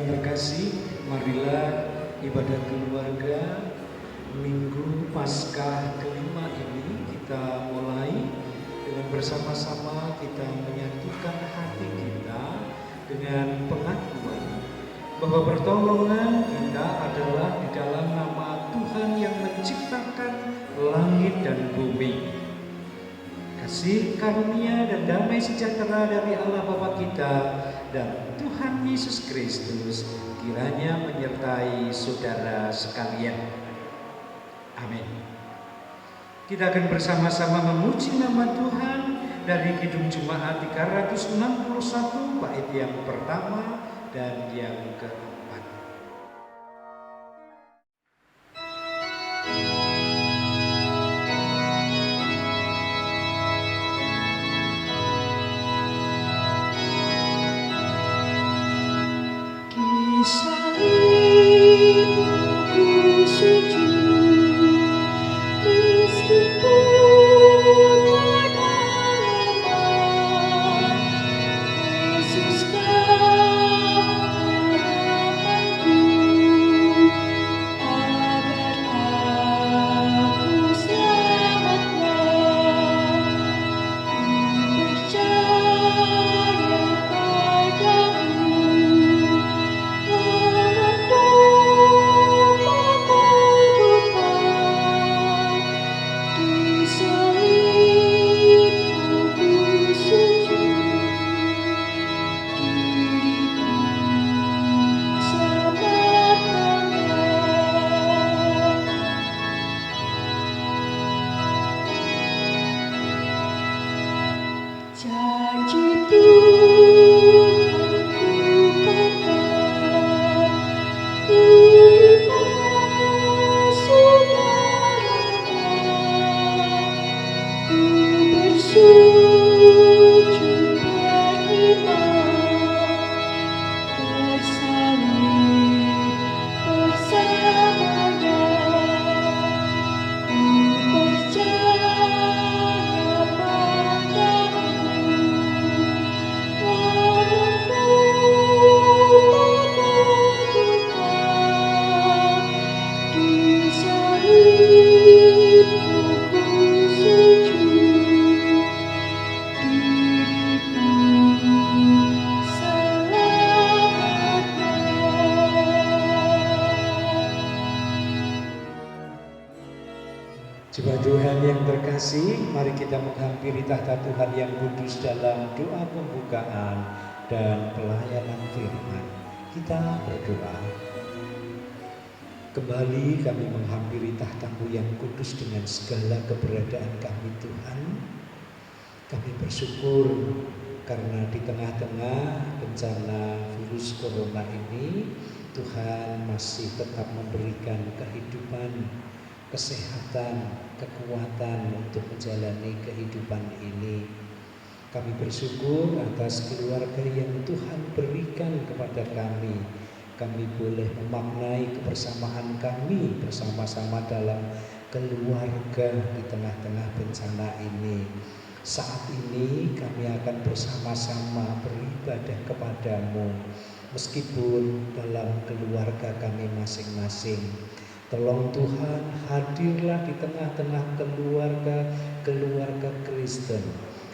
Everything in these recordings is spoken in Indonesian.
yang terkasih, marilah ibadah keluarga Minggu Paskah kelima ini kita mulai dengan bersama-sama kita menyatukan hati kita dengan pengakuan bahwa pertolongan kita adalah di dalam nama Tuhan yang menciptakan langit dan bumi. Kasih karunia dan damai sejahtera dari Allah Bapa kita dan Tuhan Yesus Kristus kiranya menyertai saudara sekalian. Amin. Kita akan bersama-sama memuji nama Tuhan dari Kidung Jemaat 361 bait yang pertama dan yang keempat. Jemaat Tuhan yang terkasih, mari kita menghampiri tahta Tuhan yang kudus dalam doa pembukaan dan pelayanan firman. Kita berdoa. Kembali kami menghampiri tahta-Mu yang kudus dengan segala keberadaan kami Tuhan. Kami bersyukur karena di tengah-tengah bencana virus corona ini, Tuhan masih tetap memberikan kehidupan, kesehatan, kekuatan untuk menjalani kehidupan ini. Kami bersyukur atas keluarga yang Tuhan berikan kepada kami. Kami boleh memaknai kebersamaan kami bersama-sama dalam keluarga di tengah-tengah bencana ini. Saat ini kami akan bersama-sama beribadah kepadamu, meskipun dalam keluarga kami masing-masing. Tolong Tuhan, hadirlah di tengah-tengah keluarga Kristen,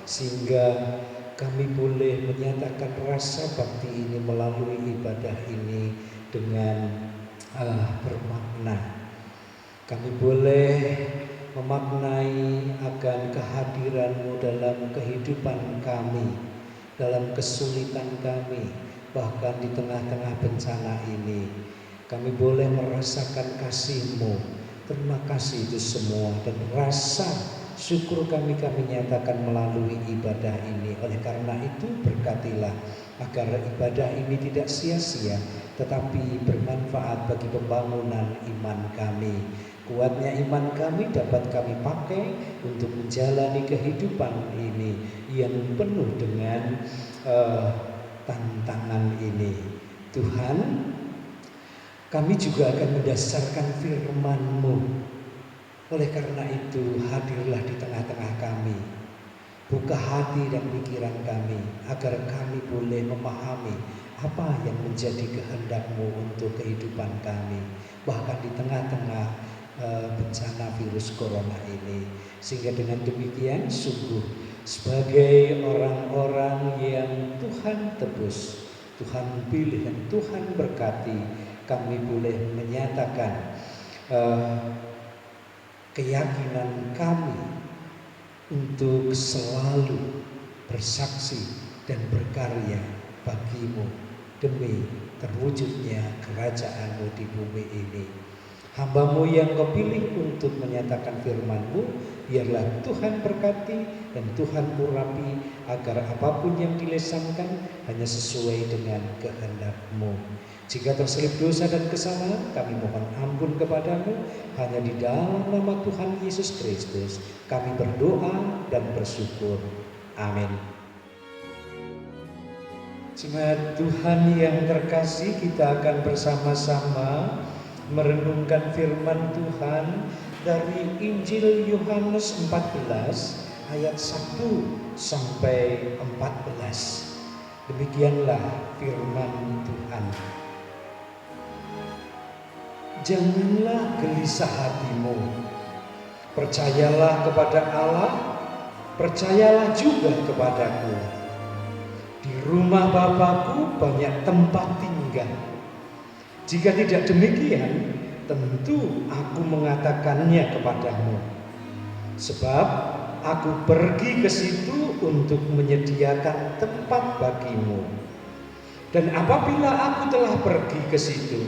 sehingga kami boleh menyatakan rasa bakti ini melalui ibadah ini dengan bermakna. Kami boleh memaknai akan kehadiran-Mu dalam kehidupan kami, dalam kesulitan kami, bahkan di tengah-tengah bencana ini. Kami boleh merasakan kasih-Mu. Terima kasih itu semua, dan rasa syukur kami nyatakan melalui ibadah ini. Oleh karena itu berkatilah agar ibadah ini tidak sia-sia, tetapi bermanfaat bagi pembangunan iman kami. Kuatnya iman kami dapat kami pakai untuk menjalani kehidupan ini yang penuh dengan tantangan ini. Tuhan, kami juga akan mendasarkan firman-Mu. Oleh karena itu, hadirlah di tengah-tengah kami. Buka hati dan pikiran kami, agar kami boleh memahami apa yang menjadi kehendak-Mu untuk kehidupan kami, bahkan di tengah-tengah bencana virus corona ini. Sehingga dengan demikian sungguh sebagai orang-orang yang Tuhan tebus, Tuhan pilih dan Tuhan berkati, kami boleh menyatakan keyakinan kami untuk selalu bersaksi dan berkarya bagi-Mu demi terwujudnya kerajaan-Mu di bumi ini. Hamba-Mu yang Kau pilih untuk menyatakan firman-Mu, biarlah Tuhan berkati dan Tuhan urapi agar apapun yang dilesankan hanya sesuai dengan kehendak-Mu. Jika terselip dosa dan kesalahan, kami mohon ampun kepadamu. Hanya di dalam nama Tuhan Yesus Kristus kami berdoa dan bersyukur. Amin. Jemaat Tuhan yang terkasih, kita akan bersama-sama merenungkan firman Tuhan dari Injil Yohanes 14 ayat 1 sampai 14. Demikianlah firman Tuhan. Janganlah gelisah hatimu. Percayalah kepada Allah, percayalah juga kepadaku. Di rumah Bapa-Ku banyak tempat tinggal. Jika tidak demikian, tentu Aku mengatakannya kepadamu. Sebab Aku pergi ke situ untuk menyediakan tempat bagimu. Dan apabila Aku telah pergi ke situ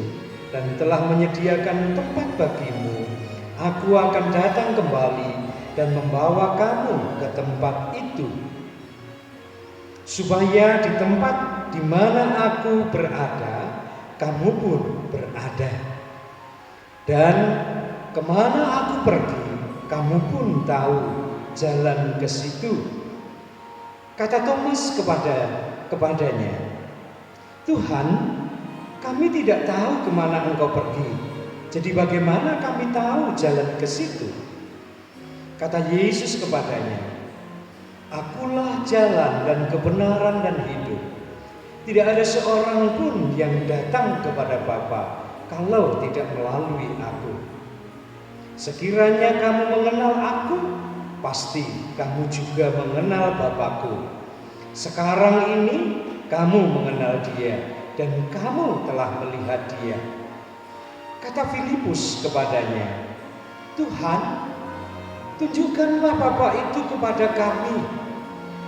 dan telah menyediakan tempat bagimu, Aku akan datang kembali dan membawa kamu ke tempat itu, supaya di tempat di mana Aku berada, kamu pun berada. Dan kemana Aku pergi, kamu pun tahu jalan ke situ. Kata Thomas kepadanya, Tuhan, kami tidak tahu kemana Engkau pergi. Jadi bagaimana kami tahu jalan ke situ? Kata Yesus kepadanya, Akulah jalan dan kebenaran dan hidup. Tidak ada seorang pun yang datang kepada Bapa kalau tidak melalui Aku. Sekiranya kamu mengenal Aku, pasti kamu juga mengenal Bapa-Ku. Sekarang ini kamu mengenal Dia dan kamu telah melihat Dia. Kata Filipus kepadanya, Tuhan, tunjukkanlah Bapa itu kepada kami.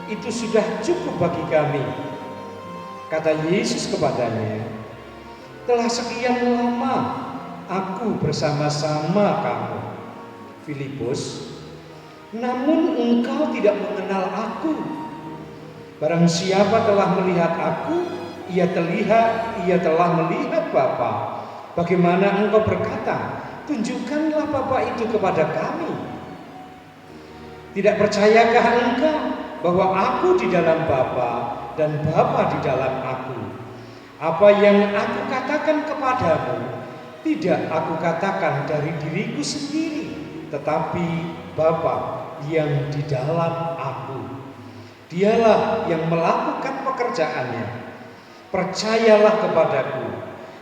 Itu sudah cukup bagi kami. Kata Yesus kepadanya, telah sekian lama Aku bersama-sama kamu, Filipus, namun engkau tidak mengenal Aku. Barang siapa telah melihat Aku, ia telah melihat Bapa. Bagaimana engkau berkata, tunjukkanlah Bapa itu kepada kami? Tidak percayakah engkau bahwa Aku di dalam Bapa dan Bapa di dalam Aku? Apa yang Aku katakan kepadamu, tidak Aku katakan dari diriku sendiri, tetapi Bapa yang di dalam Aku. Dialah yang melakukan pekerjaannya. Percayalah kepadaku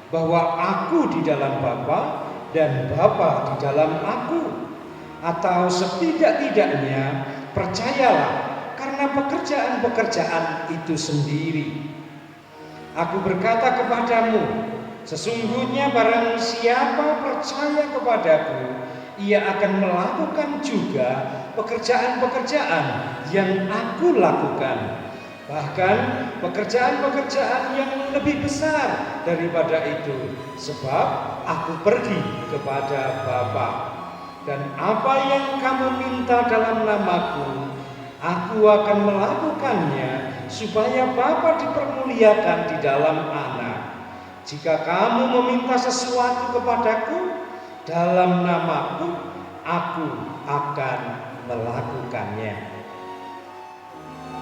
bahwa Aku di dalam Bapa dan Bapa di dalam Aku. Atau setidak-tidaknya percayalah karena pekerjaan-pekerjaan itu sendiri. Aku berkata kepadamu, sesungguhnya barang siapa percaya kepadaku, ia akan melakukan juga pekerjaan-pekerjaan yang Aku lakukan. Bahkan pekerjaan-pekerjaan yang lebih besar daripada itu, sebab Aku pergi kepada Bapa. Dan apa yang kamu minta dalam namaku, Aku akan melakukannya, supaya Bapa dipermuliakan di dalam Anak. Jika kamu meminta sesuatu kepadaku dalam namaku, Aku akan melakukannya.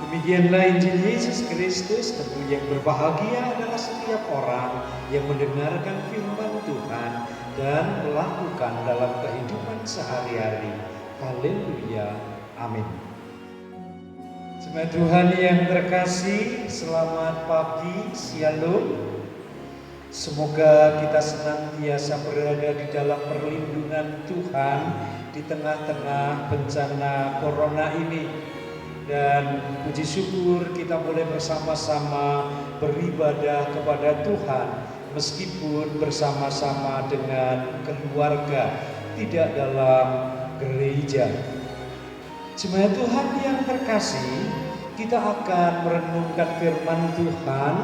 Demikianlah Injil Yesus Kristus. Tentu yang berbahagia adalah setiap orang yang mendengarkan firman Tuhan dan melakukan dalam kehidupan sehari-hari. Haleluya, amin. Jemaat Tuhan yang terkasih, selamat pagi, shalom. Semoga kita senantiasa berada di dalam perlindungan Tuhan di tengah-tengah bencana corona ini. Dan puji syukur kita boleh bersama-sama beribadah kepada Tuhan meskipun bersama-sama dengan keluarga, tidak dalam gereja. Jemaat Tuhan yang terkasih, kita akan merenungkan firman Tuhan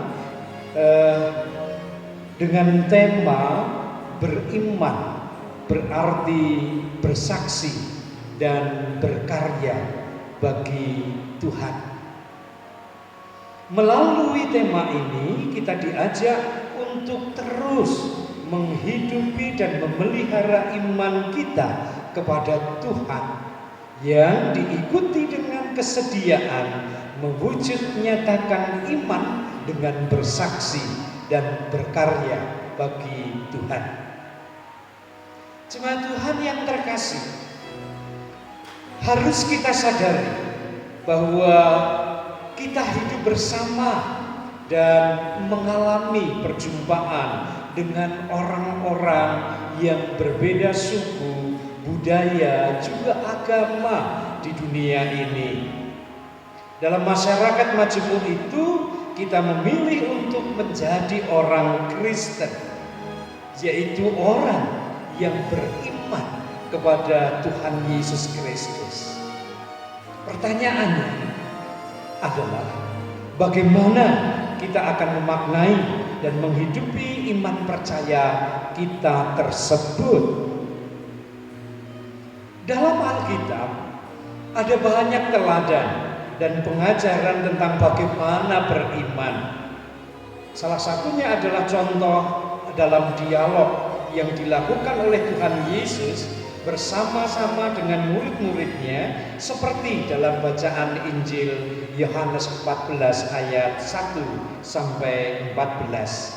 dengan tema beriman, berarti bersaksi dan berkarya bagi Tuhan. Melalui tema ini kita diajak untuk terus menghidupi dan memelihara iman kita kepada Tuhan, yang diikuti dengan kesediaan mewujud nyatakan iman dengan bersaksi dan berkarya bagi Tuhan. Jemaat Tuhan yang terkasih, harus kita sadari bahwa kita hidup bersama dan mengalami perjumpaan dengan orang-orang yang berbeda suku, budaya, juga agama di dunia ini. Dalam masyarakat majemuk itu, kita memilih untuk menjadi orang Kristen, yaitu orang yang beriman kepada Tuhan Yesus Kristus. Pertanyaannya adalah, bagaimana kita akan memaknai dan menghidupi iman percaya kita tersebut? Dalam Alkitab ada banyak teladan dan pengajaran tentang bagaimana beriman. Salah satunya adalah contoh dalam dialog yang dilakukan oleh Tuhan Yesus bersama-sama dengan murid-muridnya, seperti dalam bacaan Injil Yohanes 14 ayat 1 sampai 14.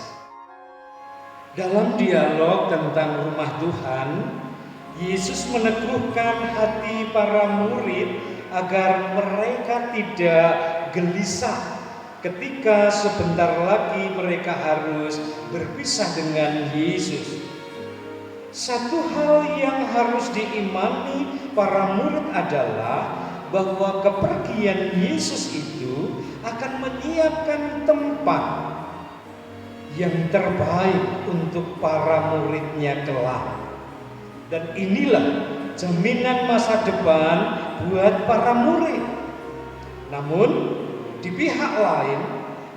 Dalam dialog tentang rumah Tuhan, Yesus meneguhkan hati para murid agar mereka tidak gelisah ketika sebentar lagi mereka harus berpisah dengan Yesus. Satu hal yang harus diimani para murid adalah bahwa kepergian Yesus itu akan menyiapkan tempat yang terbaik untuk para muridnya kelak. Dan inilah jaminan masa depan buat para murid. Namun di pihak lain,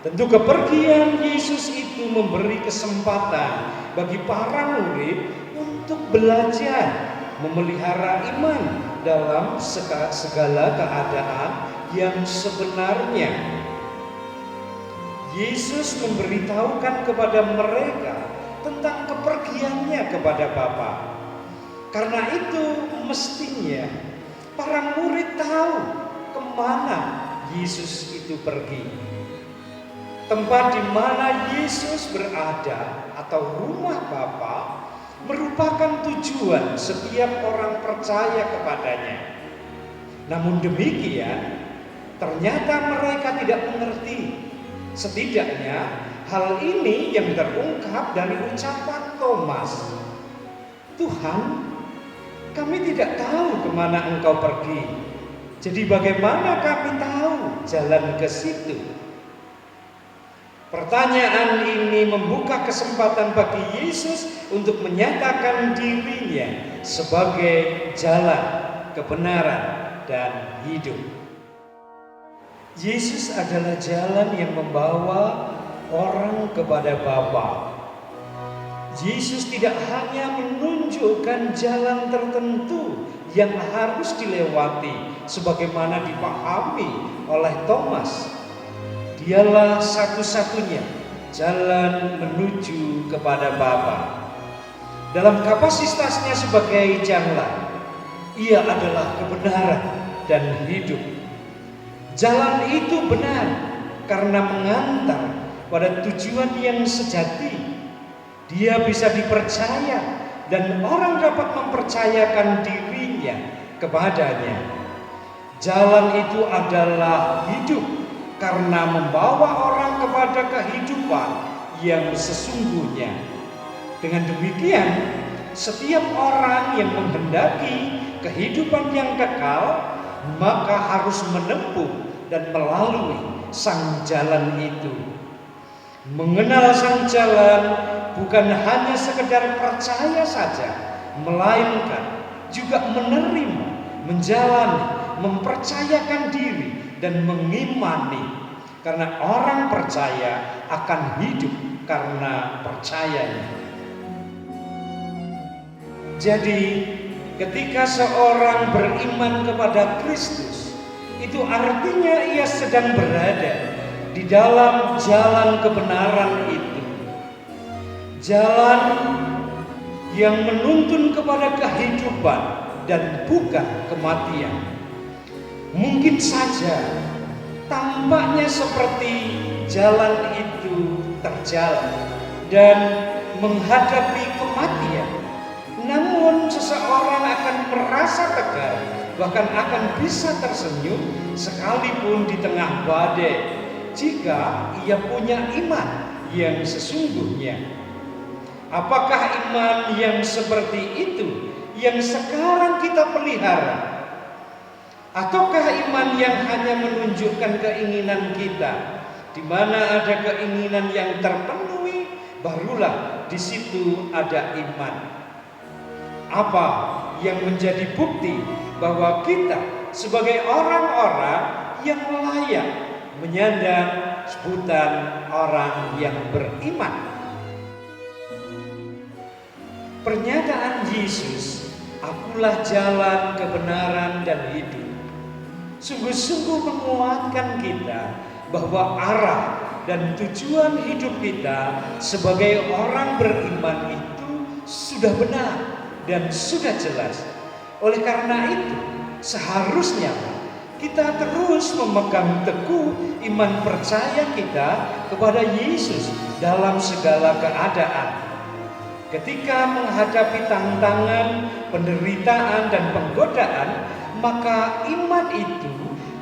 tentu kepergian Yesus itu memberi kesempatan bagi para murid untuk belajar memelihara iman dalam segala keadaan yang sebenarnya. Yesus memberitahukan kepada mereka tentang kepergiannya kepada Bapa. Karena itu mestinya para murid tahu kemana Yesus itu pergi. Tempat di mana Yesus berada atau rumah Bapa merupakan tujuan setiap orang percaya kepadanya. Namun demikian, ternyata mereka tidak mengerti. Setidaknya hal ini yang terungkap dari ucapan Thomas, "Tuhan, kami tidak tahu kemana Engkau pergi. Jadi bagaimana kami tahu jalan ke situ?" Pertanyaan ini membuka kesempatan bagi Yesus untuk menyatakan dirinya sebagai jalan, kebenaran, dan hidup. Yesus adalah jalan yang membawa orang kepada Bapa. Yesus tidak hanya menunjukkan jalan tertentu yang harus dilewati sebagaimana dipahami oleh Thomas. Dialah satu-satunya jalan menuju kepada Bapa. Dalam kapasitasnya sebagai jalan, ia adalah kebenaran dan hidup. Jalan itu benar karena mengantar pada tujuan yang sejati. Dia bisa dipercaya dan orang dapat mempercayakan dirinya kepadanya. Jalan itu adalah hidup karena membawa orang kepada kehidupan yang sesungguhnya. Dengan demikian, setiap orang yang menghendaki kehidupan yang kekal, maka harus menempuh dan melalui sang jalan itu. Mengenal sang jalan bukan hanya sekedar percaya saja, melainkan juga menerima, menjalani, mempercayakan diri dan mengimani. Karena orang percaya akan hidup karena percayanya. Jadi ketika seorang beriman kepada Kristus, itu artinya ia sedang berada di dalam jalan kebenaran itu. Jalan yang menuntun kepada kehidupan dan bukan kematian. Mungkin saja tampaknya seperti jalan itu terjal dan menghadapi kematian. Namun seseorang akan merasa tegar, bahkan akan bisa tersenyum sekalipun di tengah badai, jika ia punya iman yang sesungguhnya. Apakah iman yang seperti itu yang sekarang kita pelihara? Ataukah iman yang hanya menunjukkan keinginan kita, di mana ada keinginan yang terpenuhi, barulah di situ ada iman? Apa yang menjadi bukti bahwa kita sebagai orang-orang yang layak menyandang sebutan orang yang beriman? Pernyataan Yesus, "Akulah jalan, kebenaran, dan hidup," sungguh-sungguh menguatkan kita bahwa arah dan tujuan hidup kita sebagai orang beriman itu sudah benar dan sudah jelas. Oleh karena itu, seharusnya kita terus memegang teguh iman percaya kita kepada Yesus dalam segala keadaan. Ketika menghadapi tantangan, penderitaan, dan penggodaan, maka iman itu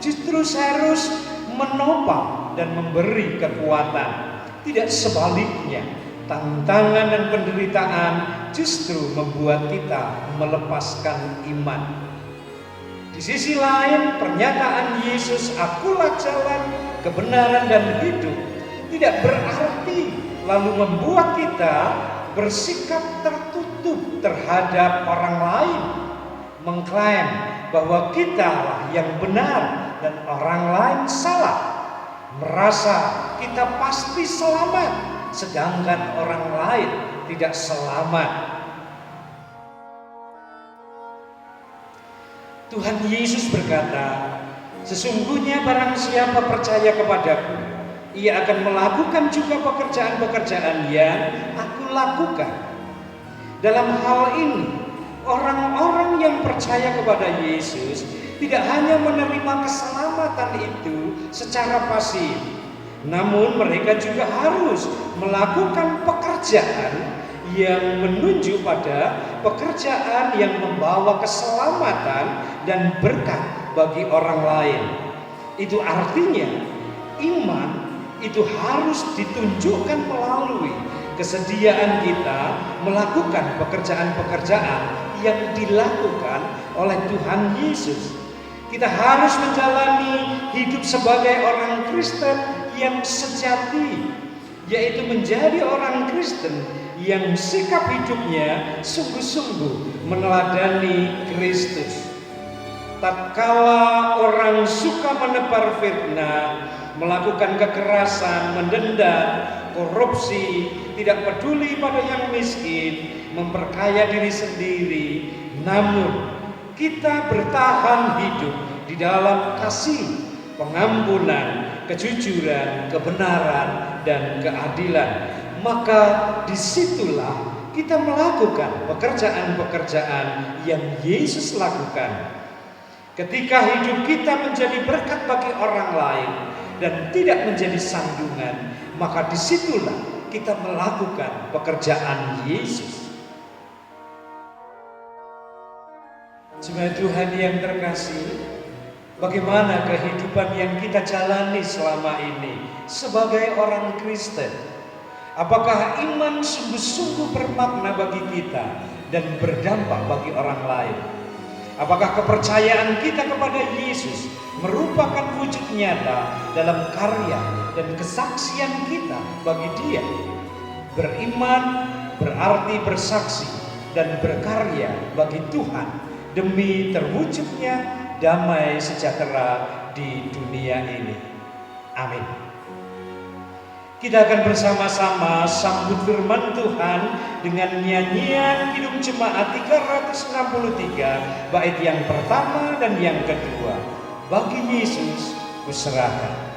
justru harus menopang dan memberi kekuatan. Tidak sebaliknya, tantangan dan penderitaan justru membuat kita melepaskan iman. Di sisi lain, pernyataan Yesus, "Akulah jalan, kebenaran, dan hidup," tidak berarti lalu membuat kita bersikap tertutup terhadap orang lain, mengklaim bahwa kitalah yang benar dan orang lain salah, merasa kita pasti selamat sedangkan orang lain tidak selamat. Tuhan Yesus berkata, "Sesungguhnya barang siapa percaya kepadaku, ia akan melakukan juga pekerjaan-pekerjaan yang aku lakukan." Dalam hal ini, orang-orang yang percaya kepada Yesus tidak hanya menerima keselamatan itu secara pasif, namun mereka juga harus melakukan pekerjaan yang menunjuk pada pekerjaan yang membawa keselamatan dan berkat bagi orang lain. Itu artinya iman itu harus ditunjukkan melalui kesediaan kita melakukan pekerjaan-pekerjaan yang dilakukan oleh Tuhan Yesus. Kita harus menjalani hidup sebagai orang Kristen yang sejati, yaitu menjadi orang Kristen yang sikap hidupnya sungguh-sungguh meneladani Kristus. Tatkala orang suka menebar fitnah, melakukan kekerasan, mendendam, korupsi, tidak peduli pada yang miskin, memperkaya diri sendiri, namun kita bertahan hidup di dalam kasih, pengampunan, kejujuran, kebenaran, dan keadilan, maka disitulah kita melakukan pekerjaan-pekerjaan yang Yesus lakukan. Ketika hidup kita menjadi berkat bagi orang lain dan tidak menjadi sandungan, maka disitulah kita melakukan pekerjaan Yesus. Jemaat Tuhan yang terkasih, Bagaimana kehidupan yang kita jalani selama ini sebagai orang Kristen? Apakah iman sungguh-sungguh bermakna bagi kita dan berdampak bagi orang lain? Apakah kepercayaan kita kepada Yesus merupakan wujud nyata dalam karya dan kesaksian kita bagi Dia? Beriman berarti bersaksi dan berkarya bagi Tuhan demi terwujudnya damai sejahtera di dunia ini. Amin. Kita akan bersama-sama sambut firman Tuhan dengan nyanyian Kidung Jemaat 363, bait yang pertama dan yang kedua. Bagi Yesus kuserahkan.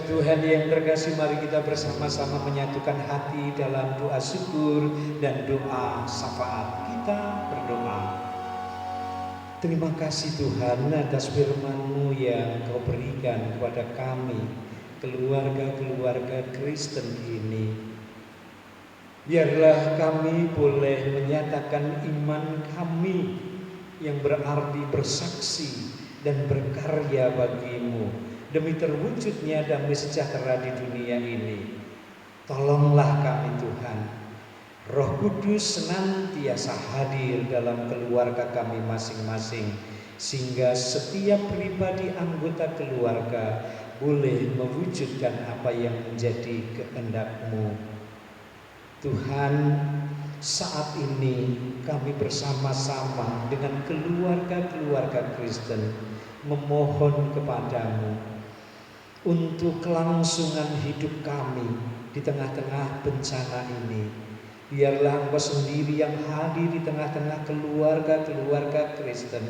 Tuhan yang terkasih, mari kita bersama-sama menyatukan hati dalam doa syukur dan doa syafaat. Kita berdoa. Terima kasih Tuhan atas firman-Mu yang Kau berikan kepada kami, keluarga-keluarga Kristen ini. Biarlah kami boleh menyatakan iman kami yang berarti bersaksi dan berkarya bagi-Mu demi terwujudnya damai sejahtera di dunia ini. Tolonglah kami Tuhan. Roh Kudus senantiasa hadir dalam keluarga kami masing-masing, sehingga setiap pribadi anggota keluarga boleh mewujudkan apa yang menjadi kehendak-Mu. Tuhan, saat ini kami bersama-sama dengan keluarga-keluarga Kristen memohon kepada-Mu untuk kelangsungan hidup kami di tengah-tengah bencana ini. Biarlah Engkau sendiri yang hadir di tengah-tengah keluarga-keluarga Kristen,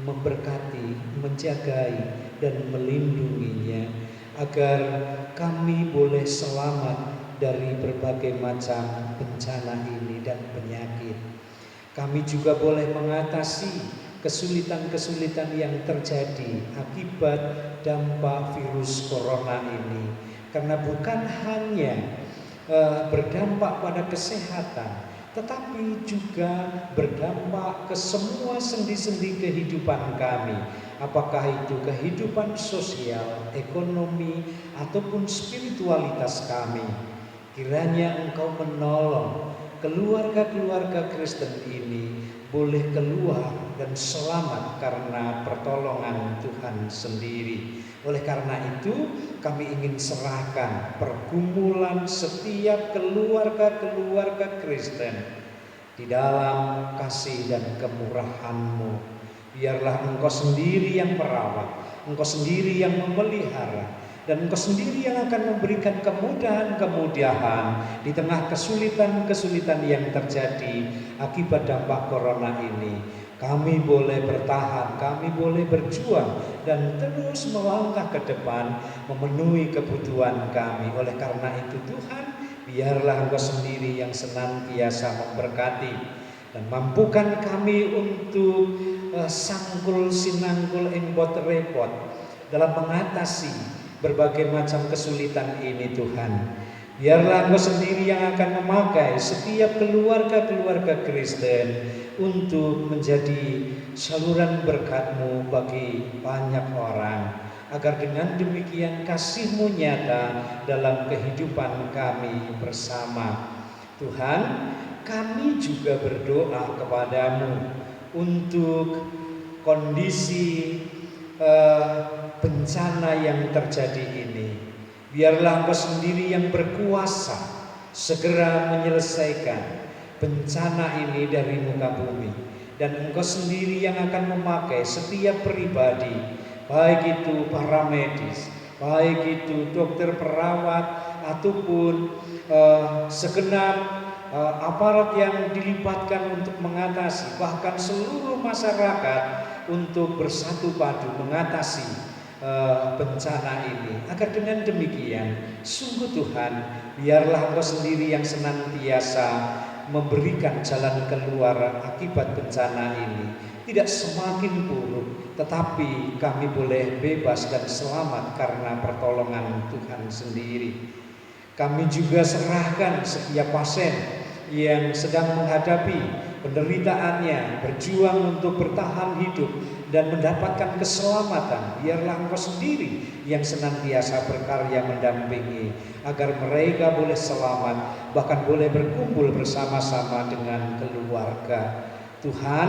memberkati, menjagai, dan melindunginya, agar kami boleh selamat dari berbagai macam bencana ini dan penyakit. Kami juga boleh mengatasi kesulitan-kesulitan yang terjadi akibat dampak virus corona ini, karena bukan hanya berdampak pada kesehatan, tetapi juga berdampak ke semua sendi-sendi kehidupan kami, apakah itu kehidupan sosial, ekonomi, ataupun spiritualitas kami. Kiranya Engkau menolong keluarga-keluarga Kristen ini boleh keluar dan selamat karena pertolongan Tuhan sendiri. Oleh karena itu, kami ingin serahkan pergumulan setiap keluarga-keluarga Kristen di dalam kasih dan kemurahan-Mu. Biarlah Engkau sendiri yang merawat, Engkau sendiri yang memelihara, dan Engkau sendiri yang akan memberikan kemudahan-kemudahan di tengah kesulitan-kesulitan yang terjadi akibat dampak corona ini. Kami boleh bertahan, kami boleh berjuang dan terus melangkah ke depan memenuhi kebutuhan kami. Oleh karena itu Tuhan, biarlah Engkau sendiri yang senantiasa memberkati dan mampukan kami untuk sangkul sinangkul embot repot dalam mengatasi berbagai macam kesulitan ini Tuhan. Biarlah Engkau sendiri yang akan memakai setiap keluarga-keluarga Kristen untuk menjadi saluran berkat-Mu bagi banyak orang, agar dengan demikian kasih-Mu nyata dalam kehidupan kami bersama. Tuhan, kami juga berdoa kepadamu untuk kondisi bencana yang terjadi ini. Biarlah Engkau sendiri yang berkuasa segera menyelesaikan bencana ini dari muka bumi, dan Engkau sendiri yang akan memakai setiap pribadi, baik itu para medis, baik itu dokter perawat ataupun segenap aparat yang dilibatkan untuk mengatasi, bahkan seluruh masyarakat untuk bersatu padu mengatasi bencana ini. Agar dengan demikian, sungguh Tuhan, biarlah Engkau sendiri yang senantiasa memberikan jalan keluar akibat bencana ini. Tidak semakin buruk, tetapi kami boleh bebas dan selamat karena pertolongan Tuhan sendiri. Kami juga serahkan setiap pasien yang sedang menghadapi penderitaannya, berjuang untuk bertahan hidup dan mendapatkan keselamatan. Biarlah Engkau sendiri yang senantiasa berkarya mendampingi, agar mereka boleh selamat, bahkan boleh berkumpul bersama-sama dengan keluarga. Tuhan,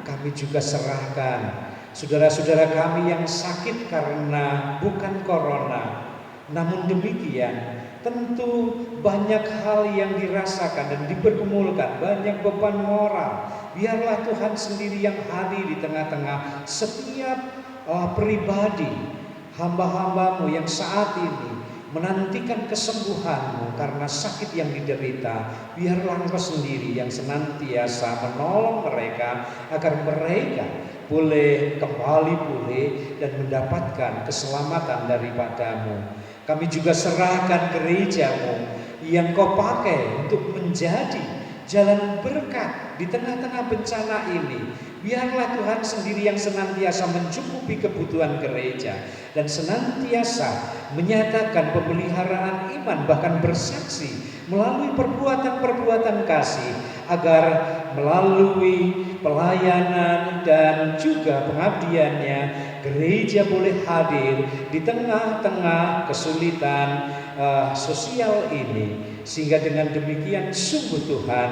kami juga serahkan saudara-saudara kami yang sakit karena bukan corona, namun demikian tentu banyak hal yang dirasakan dan dipergumulkan, banyak beban moral. Biarlah Tuhan sendiri yang hadir di tengah-tengah setiap pribadi hamba-hambamu yang saat ini menantikan kesembuhan-Mu karena sakit yang diderita. Biarlah Engkau sendiri yang senantiasa menolong mereka agar mereka boleh kembali pulih dan mendapatkan keselamatan daripada-Mu. Kami juga serahkan gereja-Mu yang Kau pakai untuk menjadi jalan berkat di tengah-tengah bencana ini. Biarlah Tuhan sendiri yang senantiasa mencukupi kebutuhan gereja dan senantiasa menyatakan pemeliharaan iman, bahkan bersaksi melalui perbuatan-perbuatan kasih, agar melalui pelayanan dan juga pengabdiannya gereja boleh hadir di tengah-tengah kesulitan sosial ini, sehingga dengan demikian sungguh Tuhan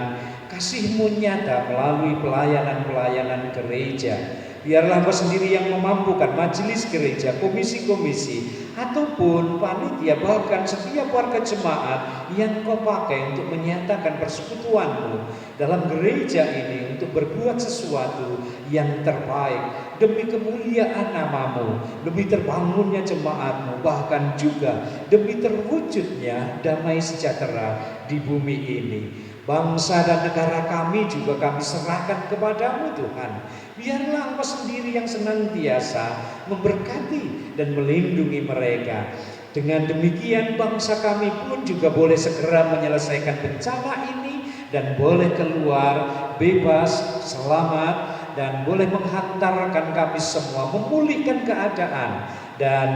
kasih-Mu nyata melalui pelayanan-pelayanan gereja. Biarlah Engkau sendiri yang memampukan majelis gereja, komisi-komisi, ataupun panitia, bahkan setiap warga jemaat yang Kau pakai untuk menyatakan persekutuan-Mu dalam gereja ini untuk berbuat sesuatu yang terbaik demi kemuliaan nama-Mu, demi terbangunnya jemaat-Mu, bahkan juga demi terwujudnya damai sejahtera di bumi ini. Bangsa dan negara kami juga kami serahkan kepada-Mu Tuhan. Biarlah Engkau sendiri yang senantiasa memberkati dan melindungi mereka. Dengan demikian bangsa kami pun juga boleh segera menyelesaikan bencana ini dan boleh keluar bebas, selamat, dan boleh menghantarkan kami semua memulihkan keadaan dan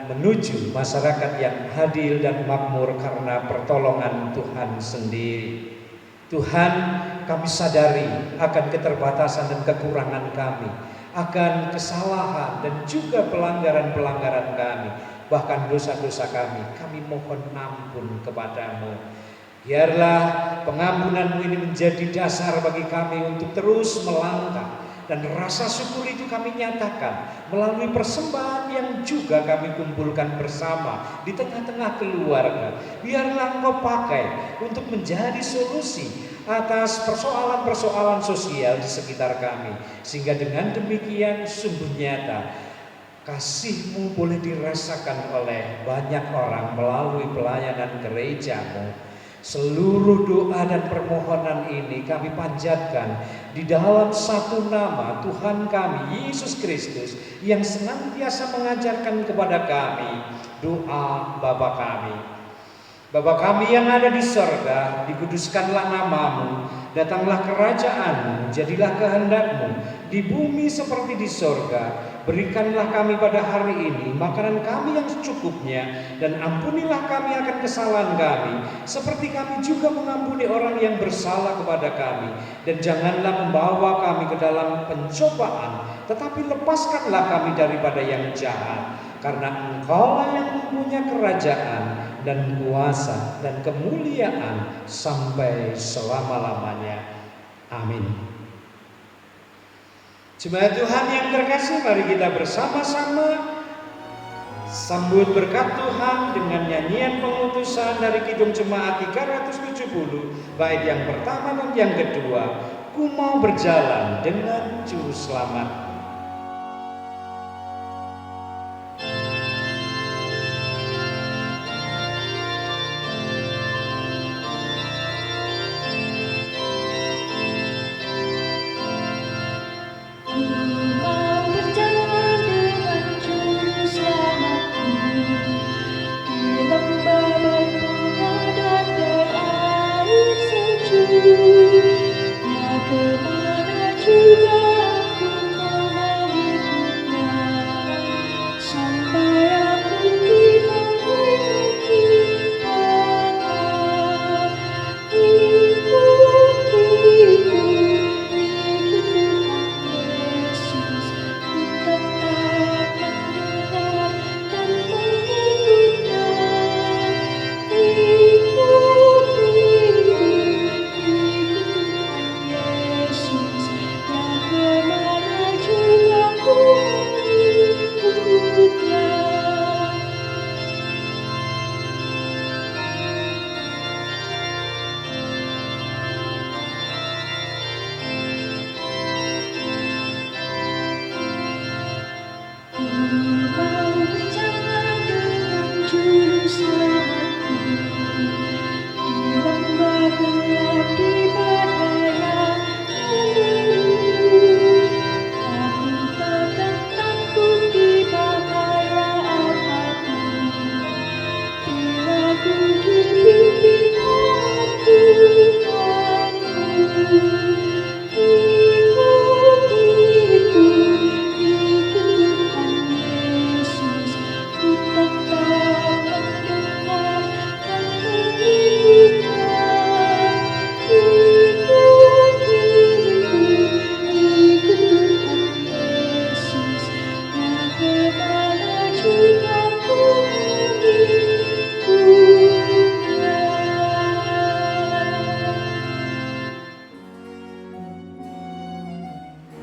menuju masyarakat yang adil dan makmur karena pertolongan Tuhan sendiri. Tuhan, kami sadari akan keterbatasan dan kekurangan kami, akan kesalahan dan juga pelanggaran-pelanggaran kami, bahkan dosa-dosa kami. Kami mohon ampun kepada-Mu. Biarlah pengampunan-Mu ini menjadi dasar bagi kami untuk terus melangkah. Dan rasa syukur itu kami nyatakan melalui persembahan yang juga kami kumpulkan bersama di tengah-tengah keluarga. Biarlah Engkau pakai untuk menjadi solusi atas persoalan-persoalan sosial di sekitar kami. Sehingga dengan demikian sungguh nyata kasih-Mu boleh dirasakan oleh banyak orang melalui pelayanan gereja-Mu. Seluruh doa dan permohonan ini kami panjatkan di dalam satu nama Tuhan kami, Yesus Kristus, yang senantiasa mengajarkan kepada kami doa Bapa kami. Bapa kami yang ada di sorga, dikuduskanlah namamu, datanglah kerajaan-Mu, jadilah kehendak-Mu di bumi seperti di sorga. Berikanlah kami pada hari ini makanan kami yang secukupnya, dan ampunilah kami akan kesalahan kami, seperti kami juga mengampuni orang yang bersalah kepada kami. Dan janganlah membawa kami ke dalam pencobaan, tetapi lepaskanlah kami daripada yang jahat. Karena Engkau-lah yang mempunyai kerajaan dan kuasa dan kemuliaan sampai selama-lamanya. Amin. Jemaat Tuhan yang terkasih, mari kita bersama-sama sambut berkat Tuhan dengan nyanyian pengutusan dari Kidung Jemaat 370, bait yang pertama dan yang kedua, Ku mau berjalan dengan Juru Selamat.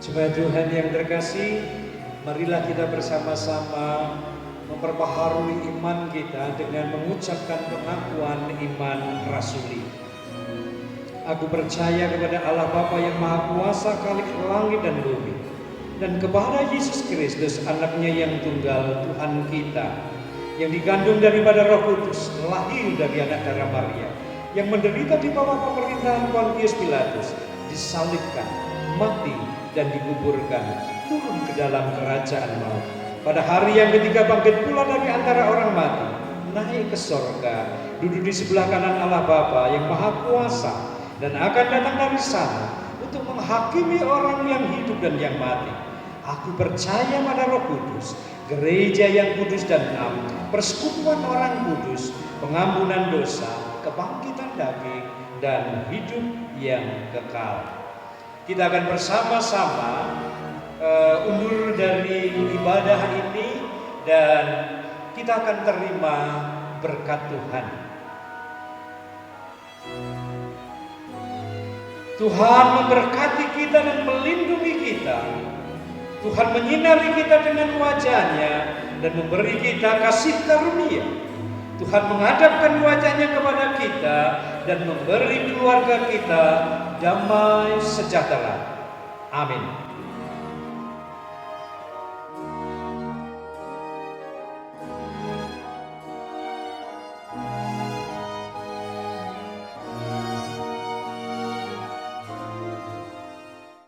Jemaat Tuhan yang terkasih, marilah kita bersama-sama memperbaharui iman kita dengan mengucapkan pengakuan iman rasuli. Aku percaya kepada Allah Bapa yang Maha Kuasa, Khalik langit dan bumi, dan kepada Yesus Kristus, anaknya yang tunggal, Tuhan kita, yang digandung daripada Roh Kudus, lahir dari anak darah Maria, yang menderita di bawah pemerintahan Pontius Pilatus, disalibkan, mati, dan dikuburkan, turun ke dalam kerajaan maut. Pada hari yang ketiga bangkit pula dari antara orang mati, naik ke sorga, duduk di sebelah kanan Allah Bapa yang Maha Kuasa, dan akan datang dari sana untuk menghakimi orang yang hidup dan yang mati. Aku percaya pada Roh Kudus, gereja yang kudus dan am, persekutuan orang kudus, pengampunan dosa, kebangkitan daging, dan hidup yang kekal. Kita akan bersama-sama undur dari ibadah ini, dan kita akan terima berkat Tuhan. Tuhan memberkati kita dan melindungi kita. Tuhan menyinari kita dengan wajah-Nya dan memberi kita kasih karunia. Tuhan menghadapkan wajah-Nya kepada kita dan memberi keluarga kita damai sejahtera. Amin.